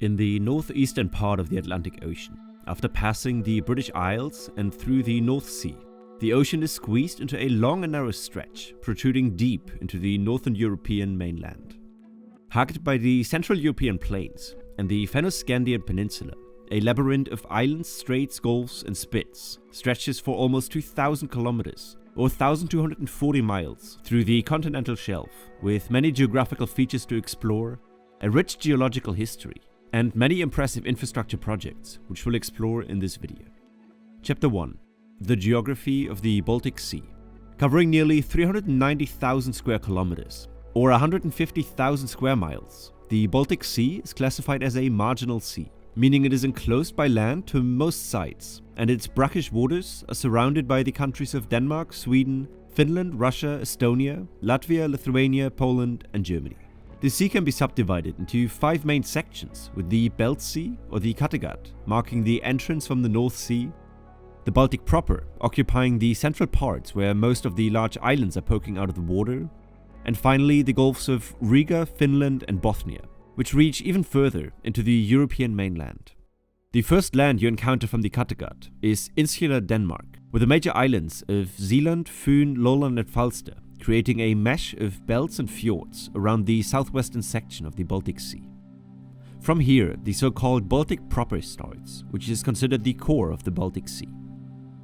in the northeastern part of the Atlantic Ocean. After passing the British Isles and through the North Sea, the ocean is squeezed into a long and narrow stretch, protruding deep into the northern European mainland. Hugged by the Central European plains and the Fennoscandian Peninsula, a labyrinth of islands, straits, gulfs, and spits stretches for almost 2,000 kilometers, or 1,240 miles, through the continental shelf, with many geographical features to explore, a rich geological history, and many impressive infrastructure projects, which we'll explore in this video. Chapter 1. The Geography of the Baltic Sea. Covering nearly 390,000 square kilometers, or 150,000 square miles, the Baltic Sea is classified as a marginal sea, meaning it is enclosed by land to most sides, and its brackish waters are surrounded by the countries of Denmark, Sweden, Finland, Russia, Estonia, Latvia, Lithuania, Poland, and Germany. The sea can be subdivided into 5 main sections, with the Baltic Sea, or the Kattegat, marking the entrance from the North Sea, the Baltic proper, occupying the central parts where most of the large islands are poking out of the water, and finally the Gulfs of Riga, Finland, and Bothnia, which reach even further into the European mainland. The first land you encounter from the Kattegat is insular Denmark, with the major islands of Zealand, Fyn, Lolland, and Falster, creating a mesh of belts and fjords around the southwestern section of the Baltic Sea. From here, the so-called Baltic proper starts, which is considered the core of the Baltic Sea.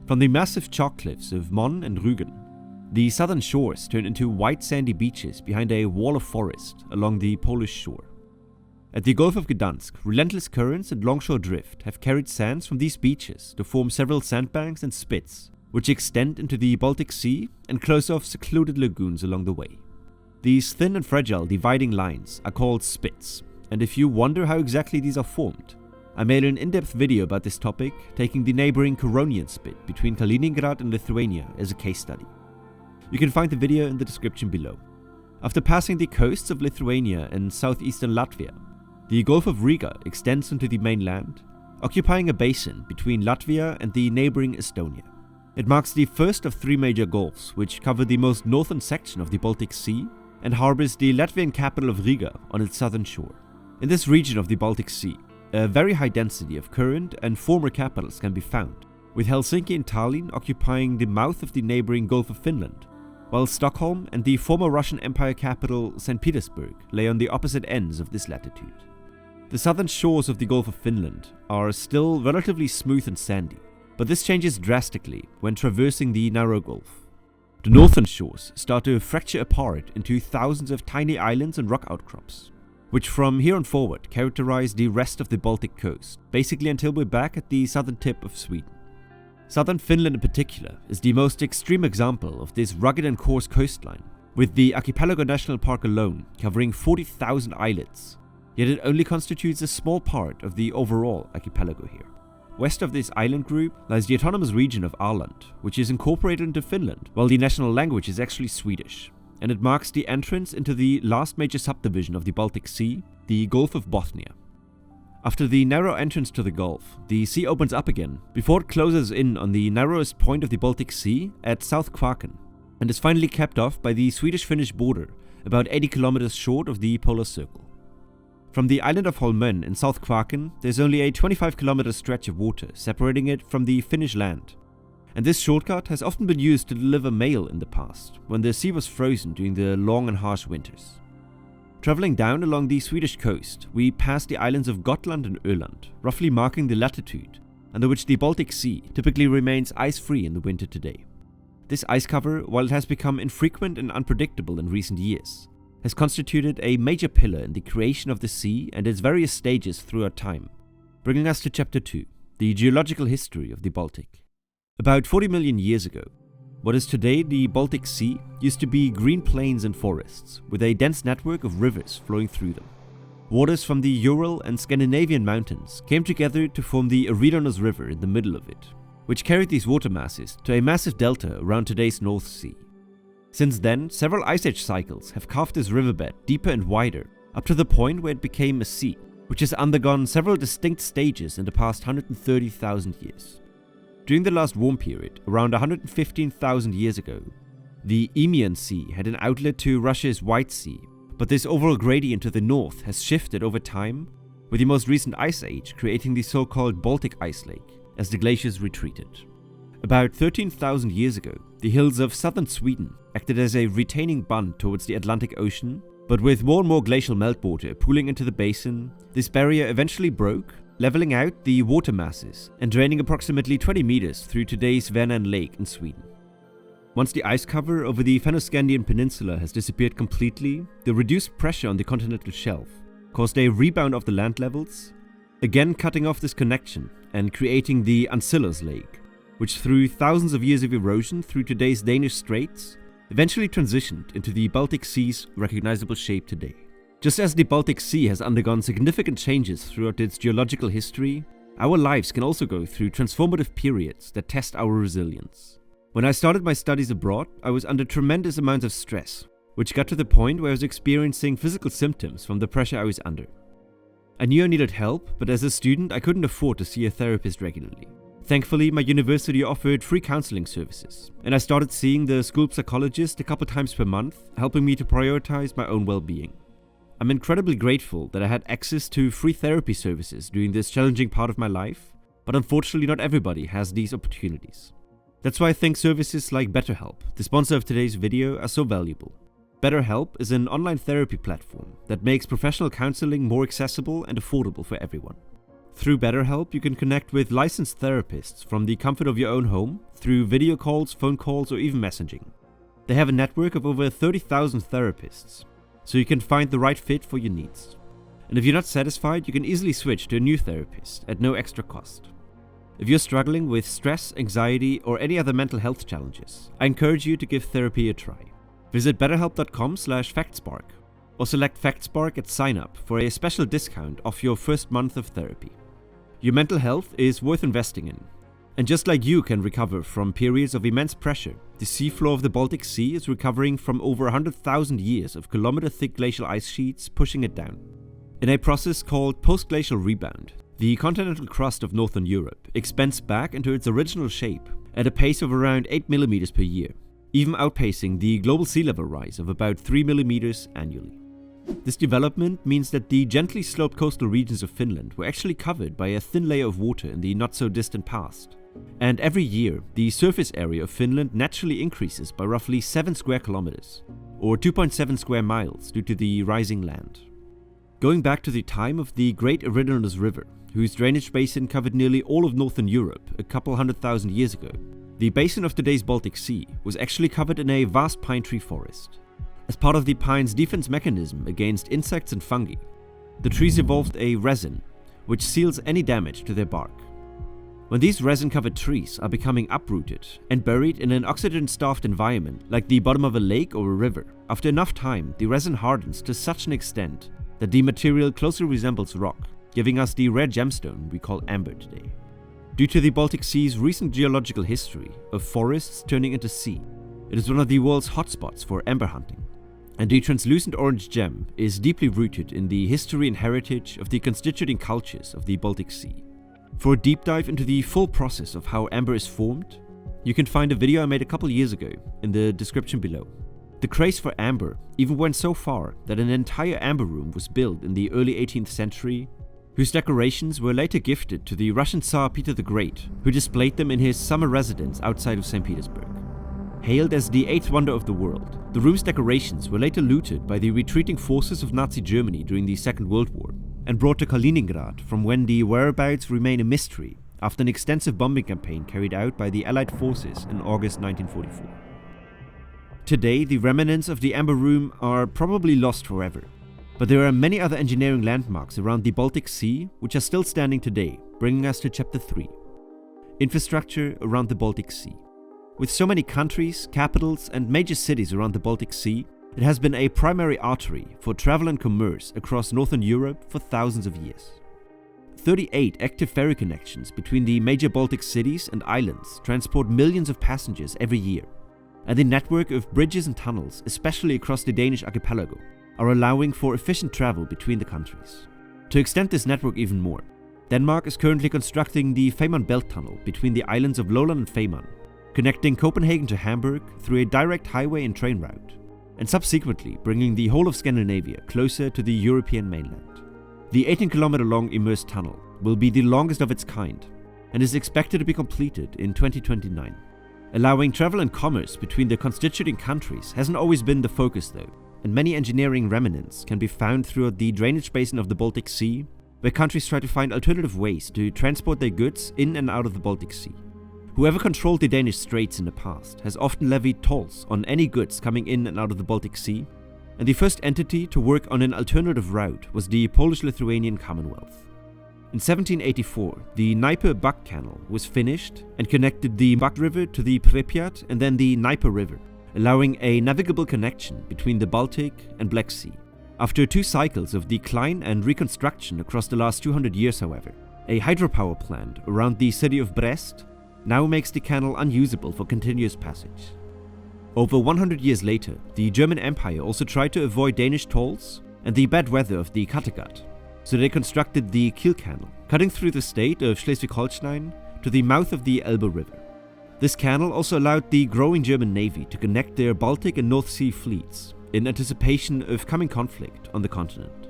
From the massive chalk cliffs of Mon and Rügen, the southern shores turn into white sandy beaches behind a wall of forest along the Polish shore. At the Gulf of Gdansk, relentless currents and longshore drift have carried sands from these beaches to form several sandbanks and spits, which extend into the Baltic Sea and close off secluded lagoons along the way. These thin and fragile dividing lines are called spits, and if you wonder how exactly these are formed, I made an in-depth video about this topic, taking the neighboring Curonian spit between Kaliningrad and Lithuania as a case study. You can find the video in the description below. After passing the coasts of Lithuania and southeastern Latvia, the Gulf of Riga extends into the mainland, occupying a basin between Latvia and the neighboring Estonia. It marks the first of 3 major gulfs which cover the most northern section of the Baltic Sea and harbors the Latvian capital of Riga on its southern shore. In this region of the Baltic Sea, a very high density of current and former capitals can be found, with Helsinki and Tallinn occupying the mouth of the neighboring Gulf of Finland, while Stockholm and the former Russian Empire capital St. Petersburg lay on the opposite ends of this latitude. The southern shores of the Gulf of Finland are still relatively smooth and sandy, but this changes drastically when traversing the narrow gulf. The northern shores start to fracture apart into thousands of tiny islands and rock outcrops, which from here on forward characterize the rest of the Baltic coast, basically until we're back at the southern tip of Sweden. Southern Finland in particular is the most extreme example of this rugged and coarse coastline, with the Archipelago National Park alone covering 40,000 islets, yet it only constitutes a small part of the overall archipelago here. West of this island group lies the autonomous region of Åland, which is incorporated into Finland, while the national language is actually Swedish, and it marks the entrance into the last major subdivision of the Baltic Sea, the Gulf of Bothnia. After the narrow entrance to the Gulf, the sea opens up again before it closes in on the narrowest point of the Baltic Sea at South Kvarken, and is finally capped off by the Swedish-Finnish border, about 80 kilometers short of the polar circle. From the island of Holmen in South Kvarken, there's only a 25-kilometer stretch of water separating it from the Finnish land, and this shortcut has often been used to deliver mail in the past, when the sea was frozen during the long and harsh winters. Traveling down along the Swedish coast, we pass the islands of Gotland and Öland, roughly marking the latitude under which the Baltic Sea typically remains ice-free in the winter today. This ice cover, while it has become infrequent and unpredictable in recent years, has constituted a major pillar in the creation of the sea and its various stages throughout time, bringing us to Chapter 2, the Geological History of the Baltic. About 40 million years ago, what is today the Baltic Sea used to be green plains and forests, with a dense network of rivers flowing through them. Waters from the Ural and Scandinavian mountains came together to form the Eridanos River in the middle of it, which carried these water masses to a massive delta around today's North Sea. Since then, several ice age cycles have carved this riverbed deeper and wider, up to the point where it became a sea, which has undergone several distinct stages in the past 130,000 years. During the last warm period, around 115,000 years ago, the Eemian Sea had an outlet to Russia's White Sea, but this overall gradient to the north has shifted over time, with the most recent ice age creating the so-called Baltic Ice Lake as the glaciers retreated. About 13,000 years ago, the hills of southern Sweden acted as a retaining bund towards the Atlantic Ocean, but with more and more glacial meltwater pooling into the basin, this barrier eventually broke, leveling out the water masses and draining approximately 20 meters through today's Vänern Lake in Sweden. Once the ice cover over the Fennoscandian Peninsula has disappeared completely, the reduced pressure on the continental shelf caused a rebound of the land levels, again cutting off this connection and creating the Ancillars Lake, which through thousands of years of erosion through today's Danish straits, eventually transitioned into the Baltic Sea's recognizable shape today. Just as the Baltic Sea has undergone significant changes throughout its geological history, our lives can also go through transformative periods that test our resilience. When I started my studies abroad, I was under tremendous amounts of stress, which got to the point where I was experiencing physical symptoms from the pressure I was under. I knew I needed help, but as a student I couldn't afford to see a therapist regularly. Thankfully, my university offered free counseling services, and I started seeing the school psychologist a couple times per month, helping me to prioritize my own well-being. I'm incredibly grateful that I had access to free therapy services during this challenging part of my life, but unfortunately not everybody has these opportunities. That's why I think services like BetterHelp, the sponsor of today's video, are so valuable. BetterHelp is an online therapy platform that makes professional counseling more accessible and affordable for everyone. Through BetterHelp, you can connect with licensed therapists from the comfort of your own home through video calls, phone calls, or even messaging. They have a network of over 30,000 therapists, so you can find the right fit for your needs. And if you're not satisfied, you can easily switch to a new therapist at no extra cost. If you're struggling with stress, anxiety, or any other mental health challenges, I encourage you to give therapy a try. Visit betterhelp.com/factspark or select FactSpark at sign up for a special discount off your first month of therapy. Your mental health is worth investing in. And just like you can recover from periods of immense pressure, the seafloor of the Baltic Sea is recovering from over 100,000 years of kilometer-thick glacial ice sheets pushing it down. In a process called post-glacial rebound, the continental crust of northern Europe expands back into its original shape at a pace of around 8 millimeters per year, even outpacing the global sea level rise of about 3 millimeters annually. This development means that the gently sloped coastal regions of Finland were actually covered by a thin layer of water in the not-so-distant past. And every year, the surface area of Finland naturally increases by roughly 7 square kilometers, or 2.7 square miles due to the rising land. Going back to the time of the Great Eridanus River, whose drainage basin covered nearly all of northern Europe a couple 100,000 years ago, the basin of today's Baltic Sea was actually covered in a vast pine tree forest. As part of the pine's defense mechanism against insects and fungi, the trees evolved a resin, which seals any damage to their bark. When these resin-covered trees are becoming uprooted and buried in an oxygen-starved environment like the bottom of a lake or a river, after enough time, the resin hardens to such an extent that the material closely resembles rock, giving us the rare gemstone we call amber today. Due to the Baltic Sea's recent geological history of forests turning into sea, it is one of the world's hotspots for amber hunting. And the translucent orange gem is deeply rooted in the history and heritage of the constituting cultures of the Baltic Sea. For a deep dive into the full process of how amber is formed, you can find a video I made a couple years ago in the description below. The craze for amber even went so far that an entire amber room was built in the early 18th century, whose decorations were later gifted to the Russian Tsar Peter the Great, who displayed them in his summer residence outside of St. Petersburg. Hailed as the eighth wonder of the world, the room's decorations were later looted by the retreating forces of Nazi Germany during the Second World War, and brought to Kaliningrad, from when the whereabouts remain a mystery after an extensive bombing campaign carried out by the Allied forces in August 1944. Today, the remnants of the Amber Room are probably lost forever, but there are many other engineering landmarks around the Baltic Sea which are still standing today, bringing us to Chapter 3. Infrastructure around the Baltic Sea. With so many countries, capitals, and major cities around the Baltic Sea, it has been a primary artery for travel and commerce across northern Europe for thousands of years. 38 active ferry connections between the major Baltic cities and islands transport millions of passengers every year, and the network of bridges and tunnels, especially across the Danish archipelago, are allowing for efficient travel between the countries. To extend this network even more, Denmark is currently constructing the Femern Belt Tunnel between the islands of Lolland and Femern, connecting Copenhagen to Hamburg through a direct highway and train route, and subsequently bringing the whole of Scandinavia closer to the European mainland. The 18-kilometer long immersed tunnel will be the longest of its kind and is expected to be completed in 2029. Allowing travel and commerce between the constituting countries hasn't always been the focus though, and many engineering remnants can be found throughout the drainage basin of the Baltic Sea, where countries try to find alternative ways to transport their goods in and out of the Baltic Sea. Whoever controlled the Danish straits in the past has often levied tolls on any goods coming in and out of the Baltic Sea, and the first entity to work on an alternative route was the Polish-Lithuanian Commonwealth. In 1784, the Dnieper-Bug Canal was finished and connected the Bug River to the Pripyat and then the Dnieper River, allowing a navigable connection between the Baltic and Black Sea. After 2 cycles of decline and reconstruction across the last 200 years, however, a hydropower plant around the city of Brest now makes the canal unusable for continuous passage. Over 100 years later, the German Empire also tried to avoid Danish tolls and the bad weather of the Kattegat, so they constructed the Kiel Canal, cutting through the state of Schleswig-Holstein to the mouth of the Elbe River. This canal also allowed the growing German Navy to connect their Baltic and North Sea fleets in anticipation of coming conflict on the continent.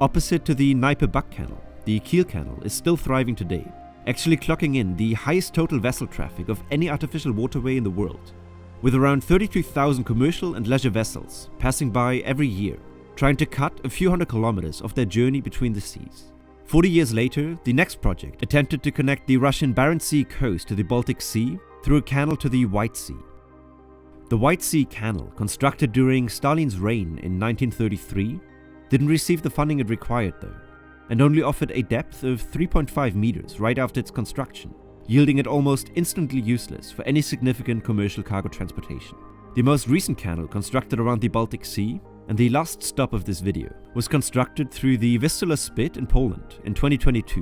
Opposite to the Dnieper-Bug Canal, the Kiel Canal is still thriving today, actually clocking in the highest total vessel traffic of any artificial waterway in the world, with around 32,000 commercial and leisure vessels passing by every year, trying to cut a few hundred kilometers of their journey between the seas. 40 years later, the next project attempted to connect the Russian Barents Sea coast to the Baltic Sea through a canal to the White Sea. The White Sea Canal, constructed during Stalin's reign in 1933, didn't receive the funding it required though, and only offered a depth of 3.5 meters right after its construction, yielding it almost instantly useless for any significant commercial cargo transportation. The most recent canal constructed around the Baltic Sea, and the last stop of this video, was constructed through the Vistula Spit in Poland in 2022,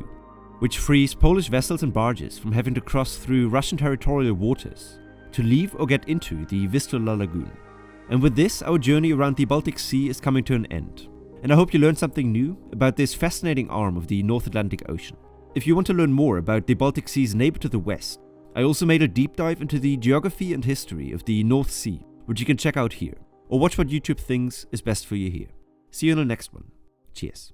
which frees Polish vessels and barges from having to cross through Russian territorial waters to leave or get into the Vistula Lagoon. And with this, our journey around the Baltic Sea is coming to an end, and I hope you learned something new about this fascinating arm of the North Atlantic Ocean. If you want to learn more about the Baltic Sea's neighbor to the west, I also made a deep dive into the geography and history of the North Sea, which you can check out here, or watch what YouTube thinks is best for you here. See you in the next one. Cheers.